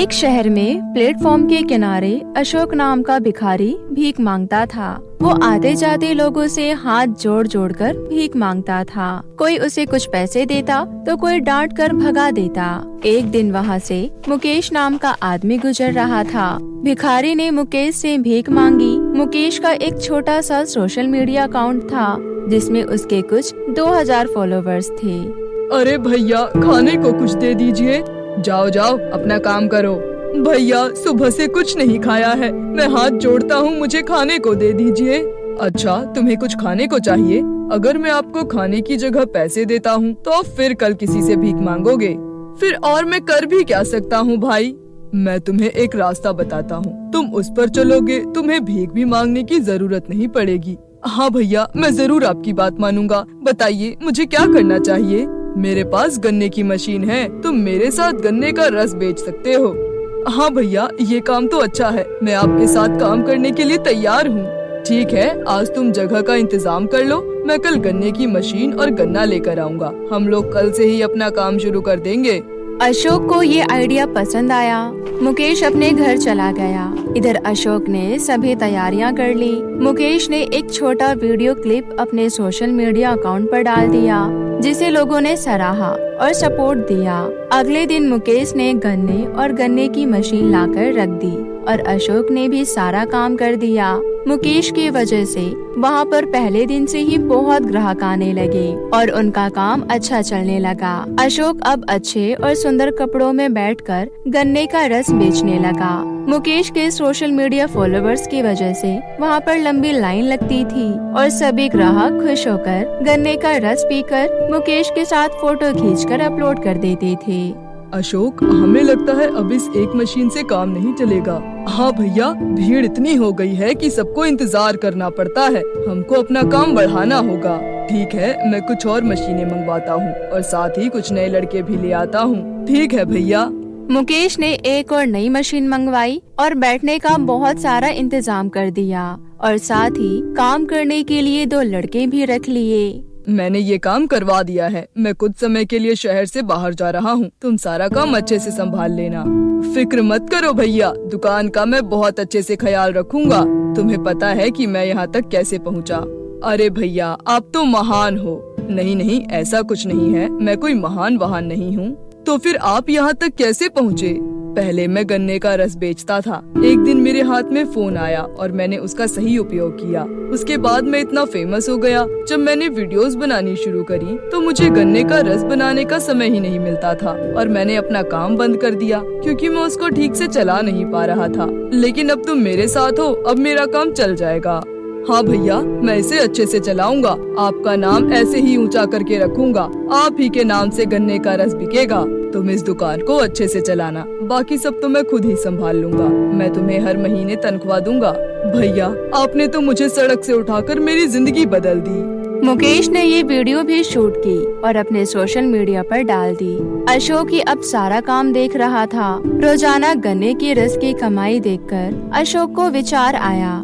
एक शहर में प्लेटफॉर्म के किनारे अशोक नाम का भिखारी भीख मांगता था। वो आते जाते लोगों से हाथ जोड़ जोड़ कर भीख मांगता था। कोई उसे कुछ पैसे देता तो कोई डांट कर भगा देता। एक दिन वहाँ से मुकेश नाम का आदमी गुजर रहा था। भिखारी ने मुकेश से भीख मांगी। मुकेश का एक छोटा सा सोशल मीडिया अकाउंट था जिसमें उसके कुछ 2000 फॉलोवर्स थे। अरे भैया, खाने को कुछ दे दीजिए। जाओ जाओ, अपना काम करो। भैया, सुबह से कुछ नहीं खाया है, मैं हाथ जोड़ता हूँ, मुझे खाने को दे दीजिए। अच्छा, तुम्हें कुछ खाने को चाहिए? अगर मैं आपको खाने की जगह पैसे देता हूँ तो आप फिर कल किसी से भीख मांगोगे। फिर और मैं कर भी क्या सकता हूँ भाई? मैं तुम्हें एक रास्ता बताता हूँ, तुम उस पर चलोगे, तुम्हें भीख भी मांगने की जरूरत नहीं पड़ेगी। हाँ भैया, मैं जरूर आपकी बात मानूंगा। बताइए, मुझे क्या करना चाहिए? मेरे पास गन्ने की मशीन है, तुम मेरे साथ गन्ने का रस बेच सकते हो। हाँ भैया, ये काम तो अच्छा है, मैं आपके साथ काम करने के लिए तैयार हूँ। ठीक है, आज तुम जगह का इंतजाम कर लो, मैं कल गन्ने की मशीन और गन्ना लेकर आऊँगा। हम लोग कल से ही अपना काम शुरू कर देंगे। अशोक को ये आइडिया पसंद आया। मुकेश अपने घर चला गया। इधर अशोक ने सभी तैयारियां कर ली। मुकेश ने एक छोटा वीडियो क्लिप अपने सोशल मीडिया अकाउंट पर डाल दिया जिसे लोगों ने सराहा और सपोर्ट दिया। अगले दिन मुकेश ने गन्ने और गन्ने की मशीन लाकर रख दी और अशोक ने भी सारा काम कर दिया। मुकेश की वजह से वहाँ पर पहले दिन से ही बहुत ग्राहक आने लगे और उनका काम अच्छा चलने लगा। अशोक अब अच्छे और सुंदर कपड़ों में बैठकर गन्ने का रस बेचने लगा। मुकेश के सोशल मीडिया फॉलोवर्स की वजह से वहाँ पर लंबी लाइन लगती थी और सभी ग्राहक खुश होकर गन्ने का रस पीकर मुकेश के साथ फोटो खींचकर अपलोड कर देते थे। अशोक, हमें लगता है अब इस एक मशीन से काम नहीं चलेगा। हाँ भैया, भीड़ इतनी हो गई है कि सबको इंतजार करना पड़ता है, हमको अपना काम बढ़ाना होगा। ठीक है, मैं कुछ और मशीनें मंगवाता हूँ और साथ ही कुछ नए लड़के भी ले आता हूँ। ठीक है भैया। मुकेश ने एक और नई मशीन मंगवाई और बैठने का बहुत सारा इंतजाम कर दिया और साथ ही काम करने के लिए 2 लड़के भी रख लिए। मैंने ये काम करवा दिया है, मैं कुछ समय के लिए शहर से बाहर जा रहा हूँ, तुम सारा काम अच्छे से संभाल लेना। फिक्र मत करो भैया, दुकान का मैं बहुत अच्छे से ख्याल रखूंगा। तुम्हें पता है कि मैं यहाँ तक कैसे पहुँचा। अरे भैया, आप तो महान हो। नहीं नहीं, ऐसा कुछ नहीं है, मैं कोई महान वहान नहीं हूँ। तो फिर आप यहाँ तक कैसे पहुँचे? पहले मैं गन्ने का रस बेचता था। एक दिन मेरे हाथ में फोन आया और मैंने उसका सही उपयोग किया। उसके बाद मैं इतना फेमस हो गया। जब मैंने वीडियोस बनानी शुरू करी तो मुझे गन्ने का रस बनाने का समय ही नहीं मिलता था और मैंने अपना काम बंद कर दिया क्योंकि मैं उसको ठीक से चला नहीं पा रहा था। लेकिन अब तुम मेरे साथ हो, अब मेरा काम चल जाएगा। हाँ भैया, मैं इसे अच्छे से चलाऊंगा, आपका नाम ऐसे ही ऊंचा करके रखूंगा, आप ही के नाम से गन्ने का रस बिकेगा। तुम इस दुकान को अच्छे से चलाना, बाकी सब तो मैं खुद ही संभाल लूंगा। मैं तुम्हें हर महीने तनख्वाह दूंगा। भैया, आपने तो मुझे सड़क से उठाकर मेरी जिंदगी बदल दी। मुकेश ने ये वीडियो भी शूट की और अपने सोशल मीडिया पर डाल दी। अशोक ही अब सारा काम देख रहा था। रोजाना गन्ने की रस की कमाई देखकर अशोक को विचार आया,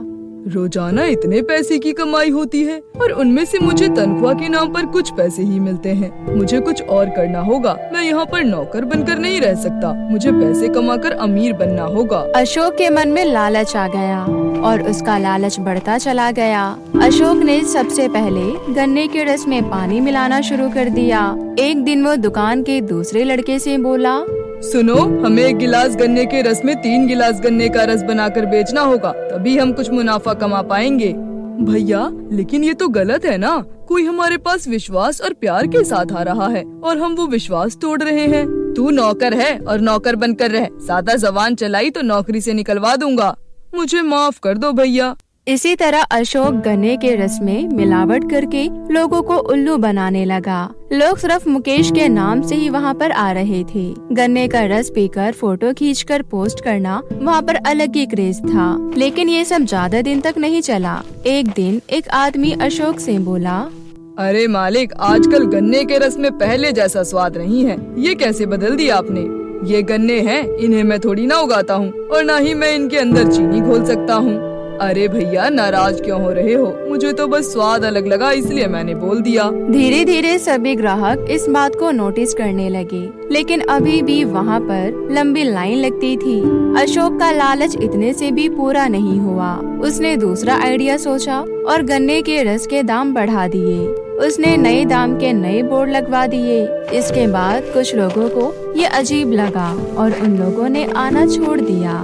रोजाना इतने पैसे की कमाई होती है और उनमें से मुझे तनख्वाह के नाम पर कुछ पैसे ही मिलते हैं। मुझे कुछ और करना होगा, मैं यहाँ पर नौकर बनकर नहीं रह सकता, मुझे पैसे कमाकर अमीर बनना होगा। अशोक के मन में लालच आ गया और उसका लालच बढ़ता चला गया। अशोक ने सबसे पहले गन्ने के रस में पानी मिलाना शुरू कर दिया। एक दिन वो दुकान के दूसरे लड़के से बोला, सुनो, हमें 1 गिलास गन्ने के रस में 3 गिलास गन्ने का रस बनाकर बेचना होगा, तभी हम कुछ मुनाफा कमा पाएंगे। भैया, लेकिन ये तो गलत है ना, कोई हमारे पास विश्वास और प्यार के साथ आ रहा है और हम वो विश्वास तोड़ रहे हैं। तू नौकर है और नौकर बनकर रह, ज्यादा जबान चलाई तो नौकरी से निकलवा दूंगा। मुझे माफ कर दो भैया। इसी तरह अशोक गन्ने के रस में मिलावट करके लोगों को उल्लू बनाने लगा। लोग सिर्फ मुकेश के नाम से ही वहाँ पर आ रहे थे। गन्ने का रस पीकर फोटो खींचकर पोस्ट करना वहाँ पर अलग ही क्रेज था। लेकिन ये सब ज्यादा दिन तक नहीं चला। एक दिन एक आदमी अशोक से बोला, अरे मालिक, आजकल गन्ने के रस में पहले जैसा स्वाद नहीं है, ये कैसे बदल दिया आपने? ये गन्ने हैं, इन्हें मैं थोड़ी ना उगाता हूँ और ना ही मैं इनके अंदर चीनी घोल सकता हूँ। अरे भैया, नाराज क्यों हो रहे हो? मुझे तो बस स्वाद अलग लगा, इसलिए मैंने बोल दिया। धीरे धीरे सभी ग्राहक इस बात को नोटिस करने लगे, लेकिन अभी भी वहाँ पर लंबी लाइन लगती थी। अशोक का लालच इतने से भी पूरा नहीं हुआ। उसने दूसरा आइडिया सोचा और गन्ने के रस के दाम बढ़ा दिए। उसने नए दाम के नए बोर्ड लगवा दिए। इसके बाद कुछ लोगों को ये अजीब लगा और उन लोगों ने आना छोड़ दिया।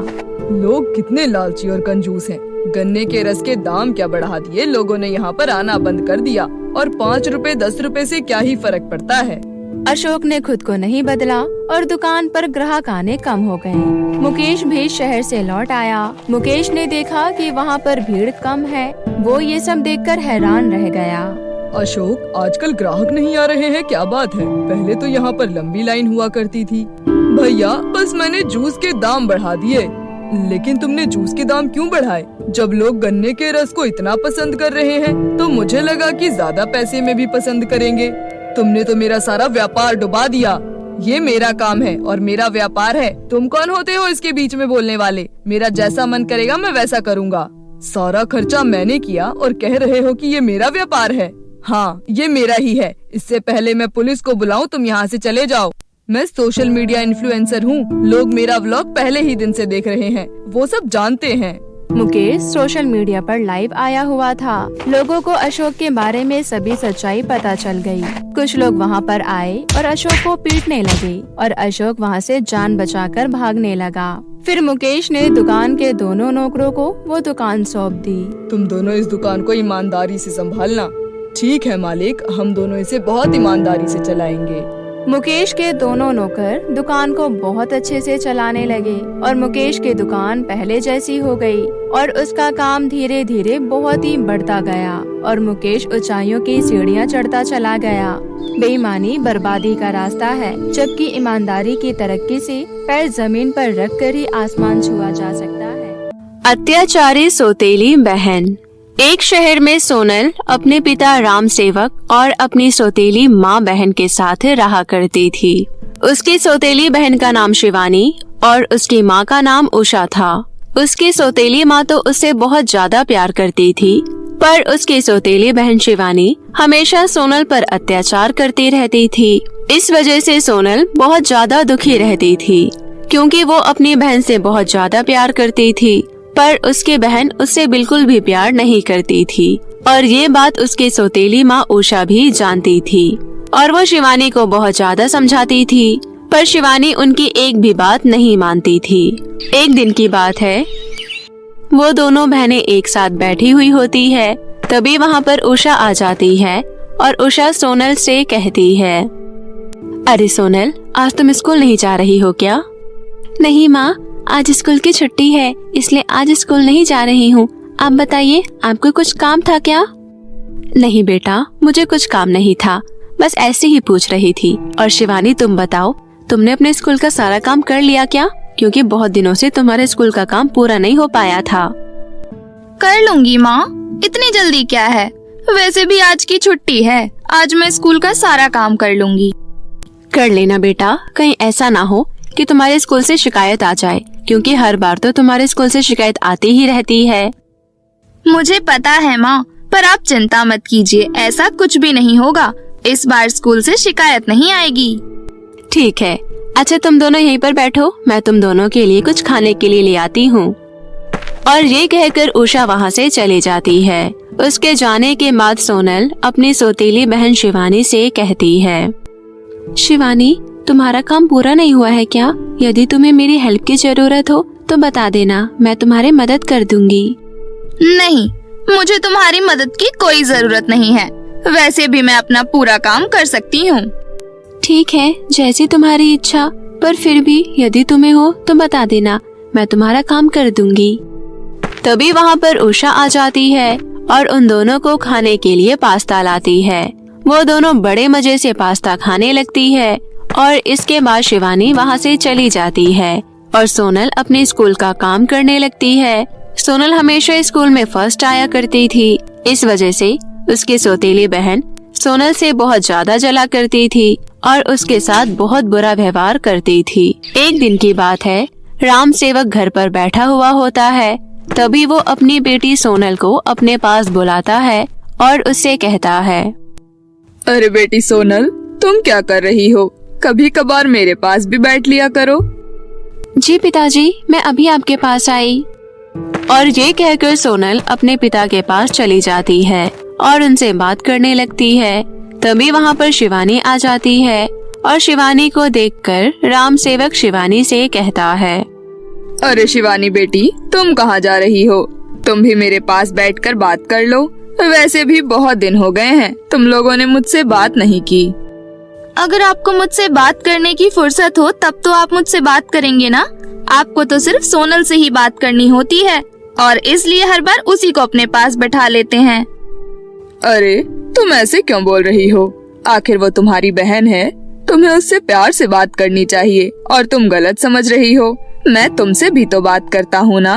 लोग कितने लालची और कंजूस हैं। गन्ने के रस के दाम क्या बढ़ा दिए, लोगों ने यहाँ पर आना बंद कर दिया। और 5 रुपए 10 रुपए से क्या ही फर्क पड़ता है। अशोक ने खुद को नहीं बदला और दुकान पर ग्राहक आने कम हो गए। मुकेश भी शहर से लौट आया। मुकेश ने देखा कि वहाँ पर भीड़ कम है। वो ये सब देखकर हैरान रह गया। अशोक, आजकल ग्राहक नहीं आ रहे हैं, क्या बात है? पहले तो यहाँ पर लंबी लाइन हुआ करती थी। भैया, बस मैंने जूस के दाम बढ़ा दिए। लेकिन तुमने जूस के दाम क्यों बढ़ाए? जब लोग गन्ने के रस को इतना पसंद कर रहे हैं, तो मुझे लगा कि ज्यादा पैसे में भी पसंद करेंगे। तुमने तो मेरा सारा व्यापार डुबा दिया। ये मेरा काम है और मेरा व्यापार है। तुम कौन होते हो इसके बीच में बोलने वाले? मेरा जैसा मन करेगा मैं वैसा करूँगा। सारा खर्चा मैंने किया और कह रहे हो कि ये मेरा व्यापार है। हाँ, ये मेरा ही है। इससे पहले मैं पुलिस को बुलाऊं, तुम यहाँ से चले जाओ। मैं सोशल मीडिया इन्फ्लुएंसर हूँ। लोग मेरा व्लॉग पहले ही दिन से देख रहे हैं, वो सब जानते हैं। मुकेश सोशल मीडिया पर लाइव आया हुआ था। लोगों को अशोक के बारे में सभी सच्चाई पता चल गई। कुछ लोग वहाँ पर आए और अशोक को पीटने लगे और अशोक वहाँ से जान बचाकर भागने लगा। फिर मुकेश ने दुकान के दोनों नौकरों को वो दुकान सौंप दी। तुम दोनों इस दुकान को ईमानदारी से संभालना। ठीक है मालिक, हम दोनों इसे बहुत ईमानदारी से चलाएंगे। मुकेश के दोनों नौकर दुकान को बहुत अच्छे से चलाने लगे और मुकेश की दुकान पहले जैसी हो गई और उसका काम धीरे धीरे बहुत ही बढ़ता गया और मुकेश ऊंचाइयों की सीढ़ियां चढ़ता चला गया। बेईमानी बर्बादी का रास्ता है, जबकि ईमानदारी की तरक्की से पैर जमीन पर रख कर ही आसमान छुआ जा सकता है। अत्याचारी सौतेली बहन। एक शहर में सोनल अपने पिता राम सेवक और अपनी सौतेली माँ बहन के साथ रहा करती थी। उसकी सौतेली बहन का नाम शिवानी और उसकी माँ का नाम उषा था। उसकी सौतेली माँ तो उससे बहुत ज्यादा प्यार करती थी, पर उसकी सौतेली बहन शिवानी हमेशा सोनल पर अत्याचार करती रहती थी। इस वजह से सोनल बहुत ज्यादा दुखी रहती थी, क्योंकि वो अपनी बहन से बहुत ज्यादा प्यार करती थी, पर उसकी बहन उससे बिल्कुल भी प्यार नहीं करती थी और ये बात उसकी सौतेली माँ उषा भी जानती थी और वो शिवानी को बहुत ज्यादा समझाती थी, पर शिवानी उनकी एक भी बात नहीं मानती थी। एक दिन की बात है, वो दोनों बहनें एक साथ बैठी हुई होती है। तभी वहाँ पर उषा आ जाती है और उषा सोनल से कहती है, अरे सोनल, आज तुम स्कूल नहीं जा रही हो क्या? नहीं माँ, आज स्कूल की छुट्टी है, इसलिए आज स्कूल नहीं जा रही हूँ। आप बताइए, आपको कुछ काम था क्या? नहीं बेटा, मुझे कुछ काम नहीं था, बस ऐसे ही पूछ रही थी। और शिवानी, तुम बताओ, तुमने अपने स्कूल का सारा काम कर लिया क्या? क्योंकि बहुत दिनों से तुम्हारे स्कूल का काम पूरा नहीं हो पाया था। कर लूंगी माँ, इतनी जल्दी क्या है? वैसे भी आज की छुट्टी है, आज मैं स्कूल का सारा काम कर लूंगी। कर लेना बेटा, कहीं ऐसा ना हो कि तुम्हारे स्कूल से शिकायत आ जाए, क्योंकि हर बार तो तुम्हारे स्कूल से शिकायत आती ही रहती है। मुझे पता है माँ, पर आप चिंता मत कीजिए, ऐसा कुछ भी नहीं होगा। इस बार स्कूल से शिकायत नहीं आएगी। ठीक है, अच्छा तुम दोनों यहीं पर बैठो, मैं तुम दोनों के लिए कुछ खाने के लिए ले आती हूँ। और ये कहकर उषा वहाँ से चली जाती है। उसके जाने के बाद सोनल अपनी सौतेली बहन शिवानी से कहती है, शिवानी, तुम्हारा काम पूरा नहीं हुआ है क्या? यदि तुम्हें मेरी हेल्प की जरूरत हो तो बता देना, मैं तुम्हारी मदद कर दूंगी। नहीं, मुझे तुम्हारी मदद की कोई जरूरत नहीं है। वैसे भी मैं अपना पूरा काम कर सकती हूँ। ठीक है, जैसी तुम्हारी इच्छा, पर फिर भी यदि तुम्हें हो तो बता देना, मैं तुम्हारा काम कर दूंगी। तभी वहाँ पर उषा आ जाती है और उन दोनों को खाने के लिए पास्ता लाती है। वो दोनों बड़े मजे से पास्ता खाने लगती है और इसके बाद शिवानी वहाँ से चली जाती है और सोनल अपने स्कूल का काम करने लगती है। सोनल हमेशा स्कूल में फर्स्ट आया करती थी, इस वजह से उसकी सौतेली बहन सोनल से बहुत ज्यादा जला करती थी और उसके साथ बहुत बुरा व्यवहार करती थी। एक दिन की बात है, राम सेवक घर पर बैठा हुआ होता है। तभी वो अपनी बेटी सोनल को अपने पास बुलाता है और उससे कहता है, अरे बेटी सोनल, तुम क्या कर रही हो? कभी कभार मेरे पास भी बैठ लिया करो। जी पिताजी, मैं अभी आपके पास आई। और ये कहकर सोनल अपने पिता के पास चली जाती है और उनसे बात करने लगती है। तभी वहाँ पर शिवानी आ जाती है और शिवानी को देखकर राम सेवक शिवानी से कहता है, अरे शिवानी बेटी, तुम कहाँ जा रही हो? तुम भी मेरे पास बैठकर बात कर लो। वैसे भी बहुत दिन हो गए हैं, तुम लोगों ने मुझसे बात नहीं की। अगर आपको मुझसे बात करने की फुर्सत हो तब तो आप मुझसे बात करेंगे ना। आपको तो सिर्फ सोनल से ही बात करनी होती है और इसलिए हर बार उसी को अपने पास बैठा लेते हैं। अरे तुम ऐसे क्यों बोल रही हो? आखिर वो तुम्हारी बहन है, तुम्हें उससे प्यार से बात करनी चाहिए और तुम गलत समझ रही हो। मैं तुमसे भी तो बात करता हूँ ना।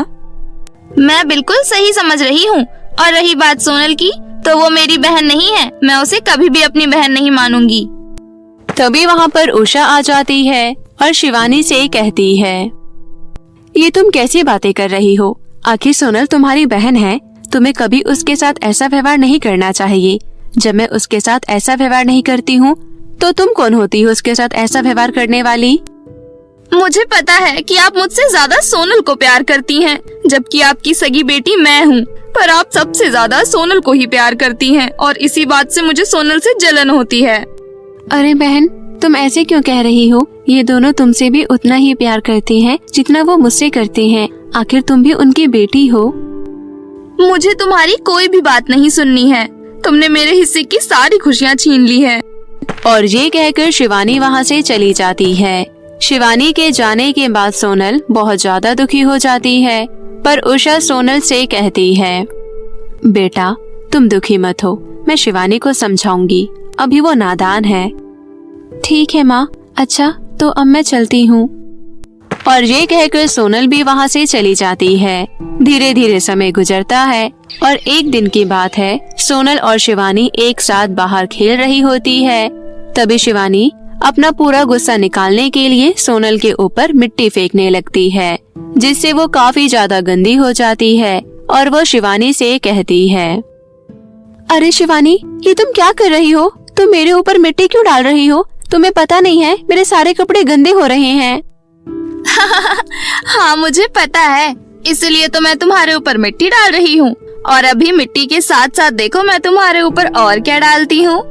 मैं बिल्कुल सही समझ रही हूँ। और रही बात सोनल की, तो वो मेरी बहन नहीं है। मैं उसे कभी भी अपनी बहन नहीं मानूंगी। तभी वहाँ पर उषा आ जाती है और शिवानी से कहती है, ये तुम कैसी बातें कर रही हो? आखिर सोनल तुम्हारी बहन है, तुम्हें कभी उसके साथ ऐसा व्यवहार नहीं करना चाहिए। जब मैं उसके साथ ऐसा व्यवहार नहीं करती हूँ तो तुम कौन होती हो उसके साथ ऐसा व्यवहार करने वाली? मुझे पता है कि आप मुझसे ज्यादा सोनल को प्यार करती हैं, जबकि आपकी सगी बेटी मैं हूँ। पर आप सबसे ज्यादा सोनल को ही प्यार करती हैं और इसी बात से मुझे सोनल से जलन होती है। अरे बहन, तुम ऐसे क्यों कह रही हो? ये दोनों तुमसे भी उतना ही प्यार करते हैं जितना वो मुझसे करते हैं। आखिर तुम भी उनकी बेटी हो। मुझे तुम्हारी कोई भी बात नहीं सुननी है। तुमने मेरे हिस्से की सारी खुशियाँ छीन ली है। और ये कहकर शिवानी वहाँ से चली जाती है। शिवानी के जाने के बाद सोनल बहुत ज्यादा दुखी हो जाती है, पर उषा सोनल से कहती है, बेटा तुम दुखी मत हो, मैं शिवानी को समझाऊंगी, अभी वो नादान है। ठीक है माँ, अच्छा तो अब मैं चलती हूँ। और ये कहकर सोनल भी वहाँ से चली जाती है। धीरे धीरे समय गुजरता है और एक दिन की बात है, सोनल और शिवानी एक साथ बाहर खेल रही होती है। तभी शिवानी अपना पूरा गुस्सा निकालने के लिए सोनल के ऊपर मिट्टी फेंकने लगती है, जिससे वो काफी ज्यादा गंदी हो जाती है और वो शिवानी से कहती है, अरे शिवानी, ये तुम क्या कर रही हो? तुम मेरे ऊपर मिट्टी क्यों डाल रही हो? तुम्हें पता नहीं है मेरे सारे कपड़े गंदे हो रहे हैं। हाँ मुझे पता है, इसलिए तो मैं तुम्हारे ऊपर मिट्टी डाल रही हूँ। और अभी मिट्टी के साथ साथ देखो मैं तुम्हारे ऊपर और क्या डालती हूँ।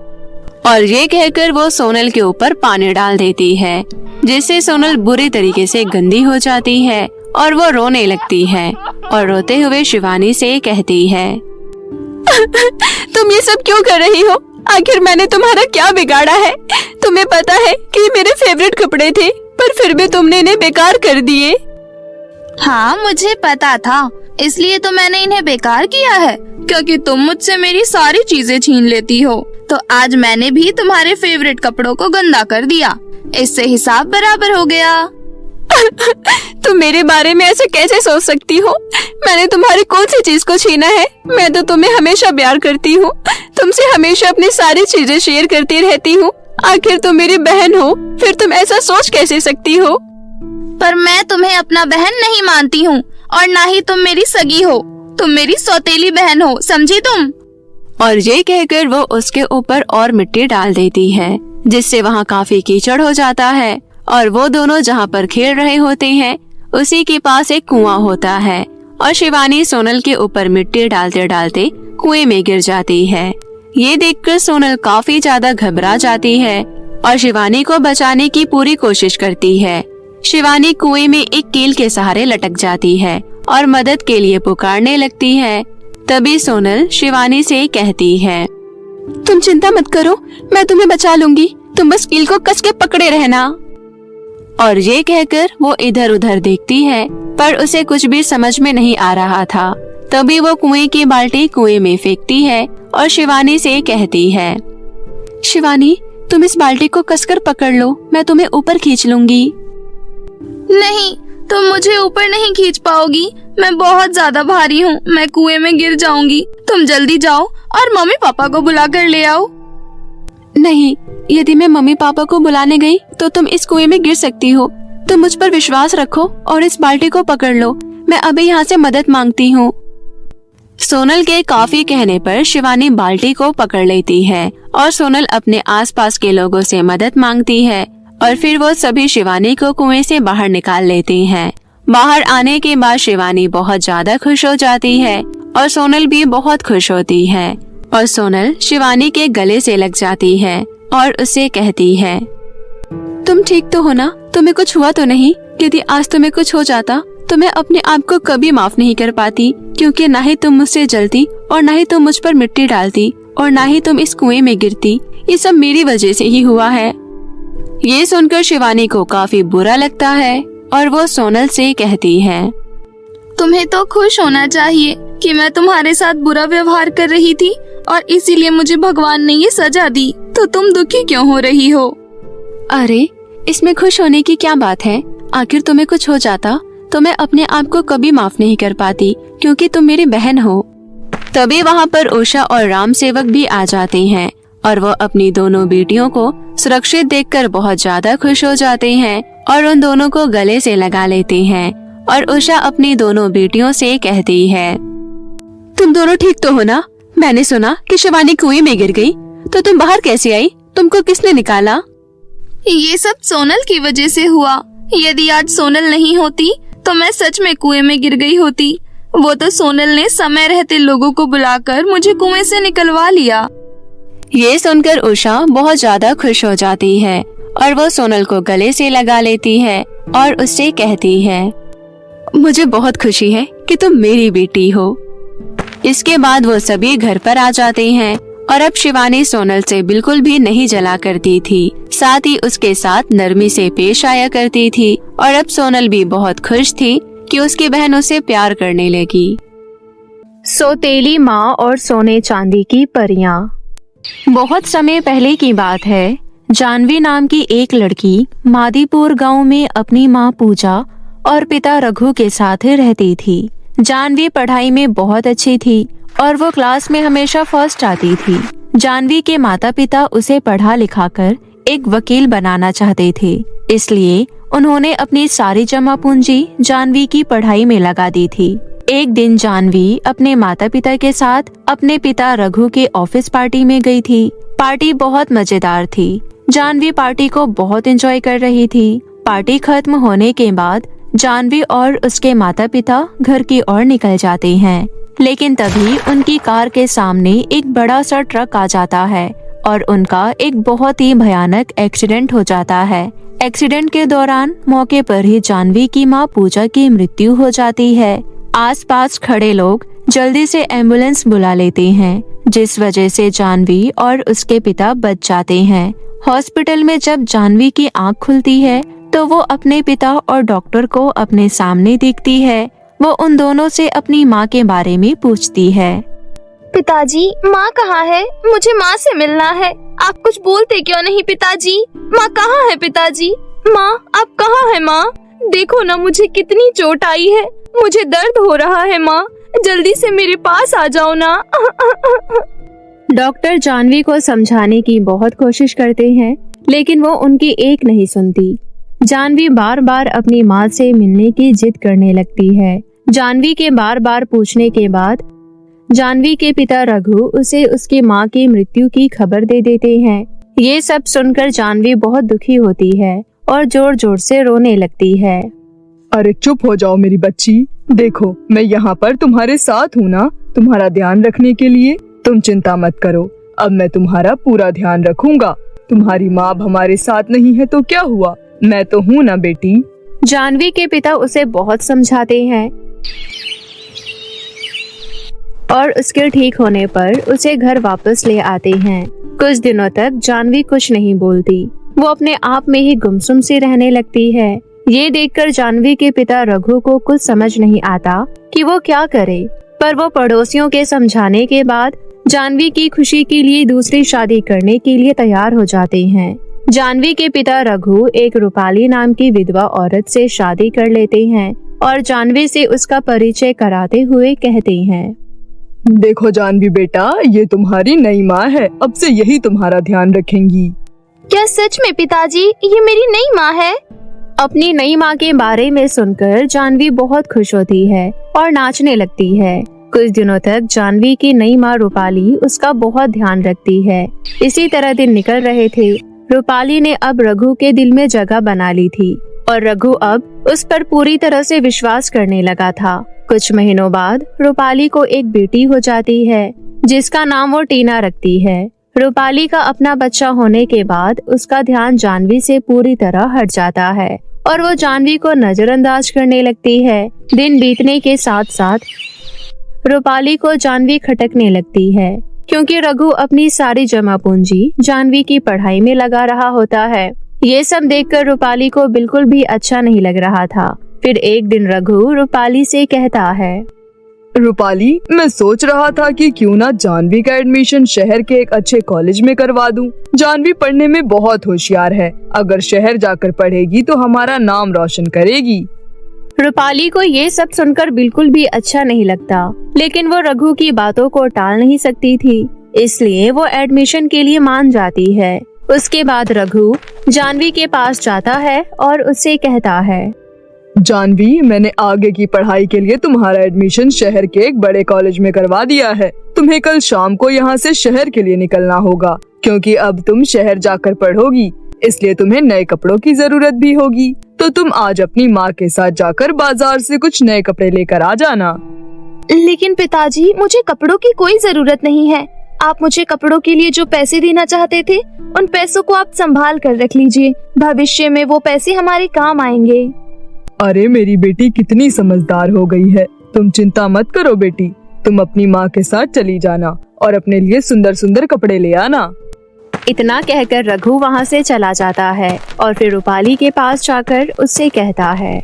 और ये कहकर वो सोनल के ऊपर पानी डाल देती है, जिससे सोनल बुरी तरीके से गंदी हो जाती है और वो रोने लगती है और रोते हुए शिवानी से कहती है, तुम ये सब क्यों कर रही हो? आखिर मैंने तुम्हारा क्या बिगाड़ा है? तुम्हें पता है कि ये मेरे फेवरेट कपड़े थे, पर फिर भी तुमने इन्हें बेकार कर दिए। हाँ मुझे पता था, इसलिए तो मैंने इन्हें बेकार किया है, क्योंकि तुम मुझसे मेरी सारी चीजें छीन लेती हो। तो आज मैंने भी तुम्हारे फेवरेट कपड़ों को गंदा कर दिया, इससे हिसाब बराबर हो गया। तुम मेरे बारे में ऐसे कैसे सोच सकती हो? मैंने तुम्हारी कौन सी चीज को छीना है? मैं तो तुम्हें हमेशा प्यार करती हूँ, तुमसे हमेशा अपनी सारी चीजें शेयर करती रहती हूँ। आखिर तुम मेरी बहन हो, फिर तुम ऐसा सोच कैसे सकती हो? पर मैं तुम्हें अपना बहन नहीं मानती हूँ और ना ही तुम मेरी सगी हो। तुम मेरी सौतेली बहन हो, समझी तुम? और ये कहकर वो उसके ऊपर और मिट्टी डाल देती है, जिससे वहाँ काफी कीचड़ हो जाता है। और वो दोनों जहाँ पर खेल रहे होते हैं उसी के पास एक कुआं होता है और शिवानी सोनल के ऊपर मिट्टी डालते डालते कुएं में गिर जाती है। ये देखकर सोनल काफी ज्यादा घबरा जाती है और शिवानी को बचाने की पूरी कोशिश करती है। शिवानी कुएं में एक कील के सहारे लटक जाती है और मदद के लिए पुकारने लगती है। तभी सोनल शिवानी से कहती है, तुम चिंता मत करो, मैं तुम्हें बचा लूंगी, तुम बस कील को कस के पकड़े रहना। और ये कहकर वो इधर उधर देखती है, पर उसे कुछ भी समझ में नहीं आ रहा था। तभी वो कुएं की बाल्टी कुएं में फेंकती है और शिवानी से कहती है, शिवानी तुम इस बाल्टी को कसकर पकड़ लो, मैं तुम्हें ऊपर खींच लूंगी। नहीं, तुम मुझे ऊपर नहीं खींच पाओगी, मैं बहुत ज्यादा भारी हूँ, मैं कुएं में गिर जाऊंगी। तुम जल्दी जाओ और मम्मी पापा को बुला कर ले आओ। नहीं, यदि मैं मम्मी पापा को बुलाने गई तो तुम इस कुएं में गिर सकती हो। तुम मुझ पर विश्वास रखो और इस बाल्टी को पकड़ लो। मैं अभी यहाँ से मदद मांगती हूँ। सोनल के काफी कहने पर शिवानी बाल्टी को पकड़ लेती है और सोनल अपने आसपास के लोगों से मदद मांगती है और फिर वो सभी शिवानी को कुएं से बाहर निकाल लेती हैं। बाहर आने के बाद शिवानी बहुत ज्यादा खुश हो जाती है और सोनल भी बहुत खुश होती है और सोनल शिवानी के गले से लग जाती है और उसे कहती है, तुम ठीक तो हो ना? तुम्हें कुछ हुआ तो नहीं? यदि आज तुम्हें कुछ हो जाता तो मैं अपने आप को कभी माफ नहीं कर पाती, क्योंकि ना ही तुम मुझसे जलती और ना ही तुम मुझ पर मिट्टी डालती और ना ही तुम इस कुएं में गिरती। ये सब मेरी वजह से ही हुआ है। ये सुनकर शिवानी को काफी बुरा लगता है और वो सोनल से कहती है, तुम्हें तो खुश होना चाहिए कि मैं तुम्हारे साथ बुरा व्यवहार कर रही थी और इसीलिए मुझे भगवान ने ये सजा दी, तो तुम दुखी क्यों हो रही हो? अरे इसमें खुश होने की क्या बात है? आखिर तुम्हें कुछ हो जाता तो मैं अपने आप को कभी माफ नहीं कर पाती, क्योंकि तुम मेरी बहन हो। तभी वहाँ पर उषा और राम सेवक भी आ जाते हैं और वो अपनी दोनों बेटियों को सुरक्षित देखकर बहुत ज्यादा खुश हो जाते हैं और उन दोनों को गले से लगा लेते हैं। और उषा अपनी दोनों बेटियों से कहती है, तुम दोनों ठीक तो हो ना? मैंने सुना कि शिवानी कुएं में गिर गई, तो तुम बाहर कैसे आई? तुमको किसने निकाला? ये सब सोनल की वजह से हुआ। यदि आज सोनल नहीं होती तो मैं सच में कुएं में गिर गई होती। वो तो सोनल ने समय रहते लोगों को बुलाकर मुझे कुएं से निकलवा लिया। ये सुनकर उषा बहुत ज्यादा खुश हो जाती है और वो सोनल को गले से लगा लेती है और उससे कहती है, मुझे बहुत खुशी है कि तुम मेरी बेटी हो। इसके बाद वो सभी घर पर आ जाते हैं और अब शिवानी सोनल से बिल्कुल भी नहीं जला करती थी, साथ ही उसके साथ नरमी से पेश आया करती थी और अब सोनल भी बहुत खुश थी कि उसकी बहन उसे प्यार करने लगी। सौतेली माँ और सोने चांदी की परियां। बहुत समय पहले की बात है। जानवी नाम की एक लड़की मादीपुर गांव में अपनी माँ पूजा और पिता रघु के साथ रहती थी। जानवी पढ़ाई में बहुत अच्छी थी और वो क्लास में हमेशा फर्स्ट आती थी। जानवी के माता पिता उसे पढ़ा लिखा कर एक वकील बनाना चाहते थे, इसलिए उन्होंने अपनी सारी जमा पूंजी जानवी की पढ़ाई में लगा दी थी। एक दिन जानवी अपने माता पिता के साथ अपने पिता रघु के ऑफिस पार्टी में गई थी। पार्टी बहुत मजेदार थी। जानवी पार्टी को बहुत एंजॉय कर रही थी। पार्टी खत्म होने के बाद जानवी और उसके माता पिता घर की ओर निकल जाते हैं, लेकिन तभी उनकी कार के सामने एक बड़ा सा ट्रक आ जाता है और उनका एक बहुत ही भयानक एक्सीडेंट हो जाता है। एक्सीडेंट के दौरान मौके पर ही जानवी की माँ पूजा की मृत्यु हो जाती है। आसपास खड़े लोग जल्दी से एम्बुलेंस बुला लेते हैं, जिस वजह से जानवी और उसके पिता बच जाते हैं। हॉस्पिटल में जब जानवी की आंख खुलती है तो वो अपने पिता और डॉक्टर को अपने सामने देखती है। वो उन दोनों से अपनी माँ के बारे में पूछती है। पिताजी, माँ कहाँ है? मुझे माँ से मिलना है। आप कुछ बोलते क्यों नहीं पिताजी? माँ कहाँ है पिताजी? माँ, आप कहाँ है माँ? देखो ना, मुझे कितनी चोट आई है। मुझे दर्द हो रहा है माँ, जल्दी से मेरे पास आ जाओ ना। डॉक्टर जानवी को समझाने की बहुत कोशिश करते हैं, लेकिन वो उनकी एक नहीं सुनती। जानवी बार बार अपनी माँ से मिलने की जिद करने लगती है। जानवी के बार बार पूछने के बाद जानवी के पिता रघु उसे उसकी माँ की मृत्यु की खबर दे देते हैं। ये सब सुनकर जानवी बहुत दुखी होती है और जोर जोर से रोने लगती है। अरे चुप हो जाओ मेरी बच्ची, देखो मैं यहाँ पर तुम्हारे साथ हूँ ना, तुम्हारा ध्यान रखने के लिए। तुम चिंता मत करो, अब मैं तुम्हारा पूरा ध्यान रखूंगा। तुम्हारी माँ अब हमारे साथ नहीं है तो क्या हुआ, मैं तो हूँ ना बेटी। जानवी के पिता उसे बहुत समझाते हैं और उसके ठीक होने पर उसे घर वापस ले आते हैं। कुछ दिनों तक जानवी कुछ नहीं बोलती, वो अपने आप में ही गुमसुम सी रहने लगती है। ये देखकर जानवी के पिता रघु को कुछ समझ नहीं आता कि वो क्या करे, पर वो पड़ोसियों के समझाने के बाद जानवी की खुशी के लिए दूसरी शादी करने के लिए तैयार हो जाते हैं। जानवी के पिता रघु एक रूपाली नाम की विधवा औरत से शादी कर लेते हैं और जानवी से उसका परिचय कराते हुए कहते हैं, देखो जानवी बेटा, ये तुम्हारी नई माँ है, अब से यही तुम्हारा ध्यान रखेंगी। क्या सच में पिताजी ये मेरी नई माँ है? अपनी नई माँ के बारे में सुनकर जानवी बहुत खुश होती है और नाचने लगती है। कुछ दिनों तक जानवी की नई माँ रूपाली उसका बहुत ध्यान रखती है। इसी तरह दिन निकल रहे थे। रूपाली ने अब रघु के दिल में जगह बना ली थी और रघु अब उस पर पूरी तरह से विश्वास करने लगा था। कुछ महीनों बाद रूपाली को एक बेटी हो जाती है जिसका नाम वो टीना रखती है। रूपाली का अपना बच्चा होने के बाद उसका ध्यान जानवी से पूरी तरह हट जाता है और वो जानवी को नजरअंदाज करने लगती है। दिन बीतने के साथ साथ रूपाली को जानवी खटकने लगती है क्योंकि रघु अपनी सारी जमा पूंजी जानवी की पढ़ाई में लगा रहा होता है। ये सब देखकर रूपाली को बिल्कुल भी अच्छा नहीं लग रहा था। फिर एक दिन रघु रूपाली से कहता है, रूपाली, मैं सोच रहा था कि क्यों ना जानवी का एडमिशन शहर के एक अच्छे कॉलेज में करवा दूं। जानवी पढ़ने में बहुत होशियार है। अगर शहर जाकर पढ़ेगी तो हमारा नाम रोशन करेगी। रूपाली को ये सब सुनकर बिल्कुल भी अच्छा नहीं लगता, लेकिन वो रघु की बातों को टाल नहीं सकती थी, इसलिए वो एडमिशन के लिए मान जाती है। उसके बाद रघु जानवी के पास जाता है और उससे कहता है, जानवी, मैंने आगे की पढ़ाई के लिए तुम्हारा एडमिशन शहर के एक बड़े कॉलेज में करवा दिया है। तुम्हें कल शाम को यहाँ से शहर के लिए निकलना होगा क्योंकि अब तुम शहर जाकर पढ़ोगी, इसलिए तुम्हें नए कपड़ों की जरूरत भी होगी। तो तुम आज अपनी माँ के साथ जाकर बाजार से कुछ नए कपड़े लेकर आ जाना। लेकिन पिताजी, मुझे कपड़ों की कोई जरूरत नहीं है। आप मुझे कपड़ों के लिए जो पैसे देना चाहते थे, उन पैसों को आप संभाल कर रख लीजिए। भविष्य में वो पैसे हमारे काम आएंगे। अरे मेरी बेटी कितनी समझदार हो गई है। तुम चिंता मत करो बेटी, तुम अपनी माँ के साथ चली जाना और अपने लिए सुंदर सुंदर कपड़े ले आना। इतना कहकर रघु वहाँ से चला जाता है और फिर रूपाली के पास जाकर उससे कहता है,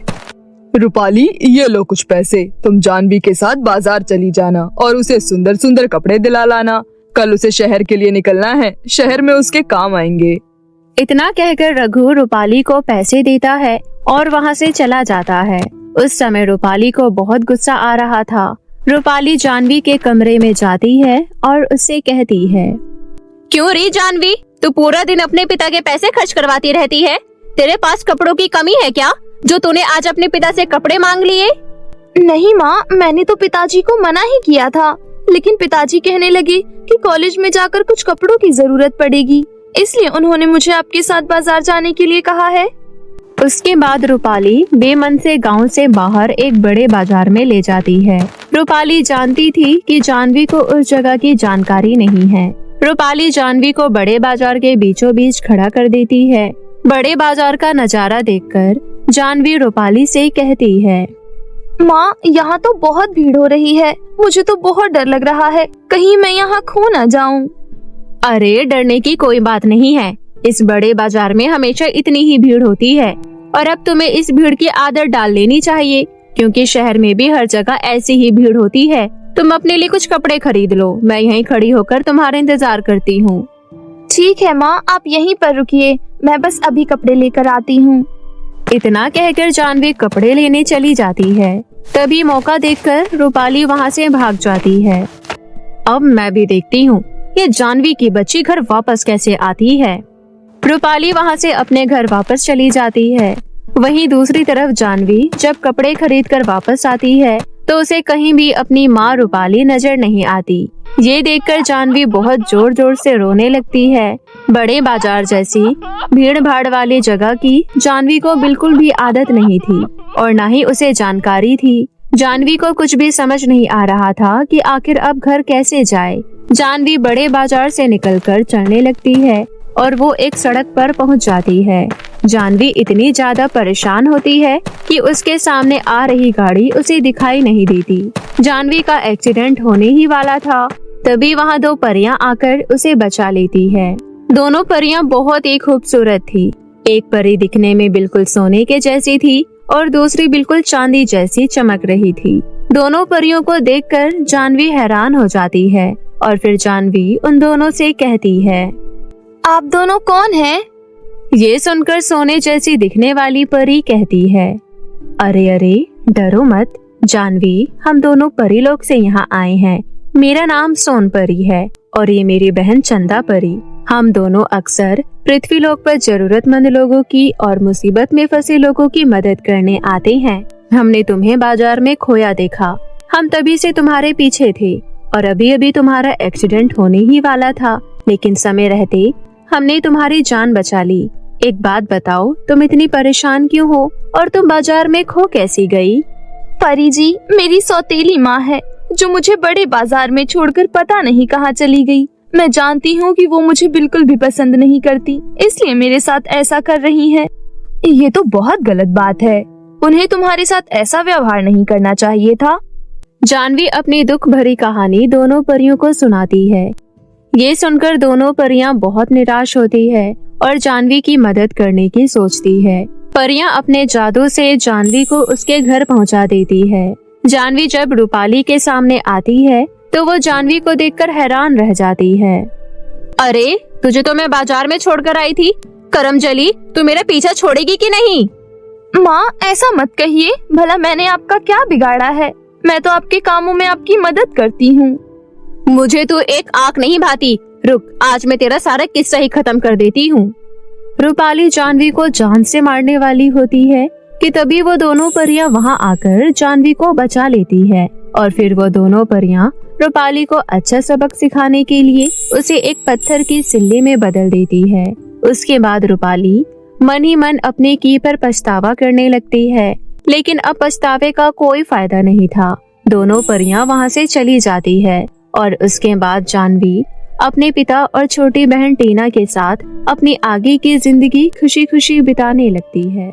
रूपाली, ये लो कुछ पैसे। तुम जानवी के साथ बाजार चली जाना और उसे सुंदर सुंदर कपड़े दिला लाना। कल उसे शहर के लिए निकलना है, शहर में उसके काम आएंगे। इतना कहकर रघु रूपाली को पैसे देता है और वहाँ से चला जाता है। उस समय रूपाली को बहुत गुस्सा आ रहा था। रूपाली जानवी के कमरे में जाती है और उससे कहती है, क्यों रे जानवी, तू पूरा दिन अपने पिता के पैसे खर्च करवाती रहती है। तेरे पास कपड़ों की कमी है क्या, जो तूने आज अपने पिता से कपड़े मांग लिए? नहीं माँ, मैंने तो पिताजी को मना ही किया था, लेकिन पिताजी कहने लगे कि कॉलेज में जाकर कुछ कपड़ों की जरूरत पड़ेगी, इसलिए उन्होंने मुझे आपके साथ बाजार जाने के लिए कहा है। उसके बाद रूपाली बेमन से गांव से बाहर एक बड़े बाजार में ले जाती है। रूपाली जानती थी कि जानवी को उस जगह की जानकारी नहीं है। रूपाली जानवी को बड़े बाजार के बीचों बीच खड़ा कर देती है। बड़े बाजार का नजारा देखकर जानवी रूपाली से कहती है, माँ, यहाँ तो बहुत भीड़ हो रही है। मुझे तो बहुत डर लग रहा है, कहीं मैं यहाँ खो न जाऊँ। अरे डरने की कोई बात नहीं है। इस बड़े बाजार में हमेशा इतनी ही भीड़ होती है और अब तुम्हें इस भीड़ की आदत डाल लेनी चाहिए, क्योंकि शहर में भी हर जगह ऐसी ही भीड़ होती है। तुम अपने लिए कुछ कपड़े खरीद लो, मैं यहीं खड़ी होकर तुम्हारा इंतजार करती हूँ। ठीक है माँ, आप यहीं पर रुकिए, मैं बस अभी कपड़े लेकर आती हूँ। इतना कहकर जानवी कपड़े लेने चली जाती है। तभी मौका देखकर रूपाली वहाँ से भाग जाती है। अब मैं भी देखती हूँ ये जानवी की बच्ची घर वापस कैसे आती है। रूपाली वहाँ से अपने घर वापस चली जाती है। वहीं दूसरी तरफ जानवी जब कपड़े खरीद कर वापस आती है तो उसे कहीं भी अपनी माँ रूपाली नजर नहीं आती। ये देखकर जानवी बहुत जोर जोर से रोने लगती है। बड़े बाजार जैसी भीड़ भाड़ वाली जगह की जानवी को बिल्कुल भी आदत नहीं थी और न ही उसे जानकारी थी। जानवी को कुछ भी समझ नहीं आ रहा था कि आखिर अब घर कैसे जाए। जानवी बड़े बाजार से निकलकर चलने लगती है और वो एक सड़क पर पहुंच जाती है। जानवी इतनी ज्यादा परेशान होती है कि उसके सामने आ रही गाड़ी उसे दिखाई नहीं देती। जानवी का एक्सीडेंट होने ही वाला था। तभी वहाँ दो परियां आकर उसे बचा लेती है। दोनों परियां बहुत ही खूबसूरत थी। एक परी दिखने में बिल्कुल सोने के जैसी थी और दूसरी बिल्कुल चांदी जैसी चमक रही थी। दोनों परियों को देखकर जानवी हैरान हो जाती है और फिर जानवी उन दोनों से कहती है, आप दोनों कौन हैं? ये सुनकर सोने जैसी दिखने वाली परी कहती है, अरे अरे डरो मत जानवी, हम दोनों परी लोक से यहाँ आए हैं। मेरा नाम सोन परी है और ये मेरी बहन चंदा परी। हम दोनों अक्सर पृथ्वीलोक पर जरूरतमंद लोगों की और मुसीबत में फंसे लोगों की मदद करने आते हैं। हमने तुम्हें बाजार में खोया देखा। हम तभी से तुम्हारे पीछे थे और अभी अभी तुम्हारा एक्सीडेंट होने ही वाला था, लेकिन समय रहते हमने तुम्हारी जान बचा ली। एक बात बताओ, तुम इतनी परेशान क्यों हो और तुम बाजार में खो कैसी गई? परी जी, मेरी सौतेली माँ है जो मुझे बड़े बाजार में छोड़कर पता नहीं कहाँ चली गई। मैं जानती हूँ कि वो मुझे बिल्कुल भी पसंद नहीं करती, इसलिए मेरे साथ ऐसा कर रही है। ये तो बहुत गलत बात है। उन्हें तुम्हारे साथ ऐसा व्यवहार नहीं करना चाहिए था। जानवी अपनी दुख भरी कहानी दोनों परियों को सुनाती है। ये सुनकर दोनों परियां बहुत निराश होती है और जानवी की मदद करने की सोचती है। परियां अपने जादू से जानवी को उसके घर पहुंचा देती है। जानवी जब रूपाली के सामने आती है तो वो जानवी को देखकर हैरान रह जाती है। अरे, तुझे तो मैं बाजार में छोड़कर आई थी। करमजली, तू मेरा पीछा छोड़ेगी कि नहीं? माँ, ऐसा मत कहिए। भला मैंने आपका क्या बिगाड़ा है? मैं तो आपके कामों में आपकी मदद करती हूँ। मुझे तो एक आंख नहीं भाती। रुक, आज मैं तेरा सारा किस्सा ही खत्म कर देती हूँ। रूपाली जानवी को जान से मारने वाली होती है कि तभी वो दोनों परियां वहां आकर जानवी को बचा लेती है और फिर वो दोनों परियां रूपाली को अच्छा सबक सिखाने के लिए उसे एक पत्थर की सिल्ली में बदल देती है। उसके बाद रूपाली मन ही मन अपने की पर पछतावा करने लगती है, लेकिन अब पछतावे का कोई फायदा नहीं था। दोनों परियां वहां से चली जाती है और उसके बाद जानवी अपने पिता और छोटी बहन टीना के साथ अपनी आगे की जिंदगी खुशी खुशी बिताने लगती है।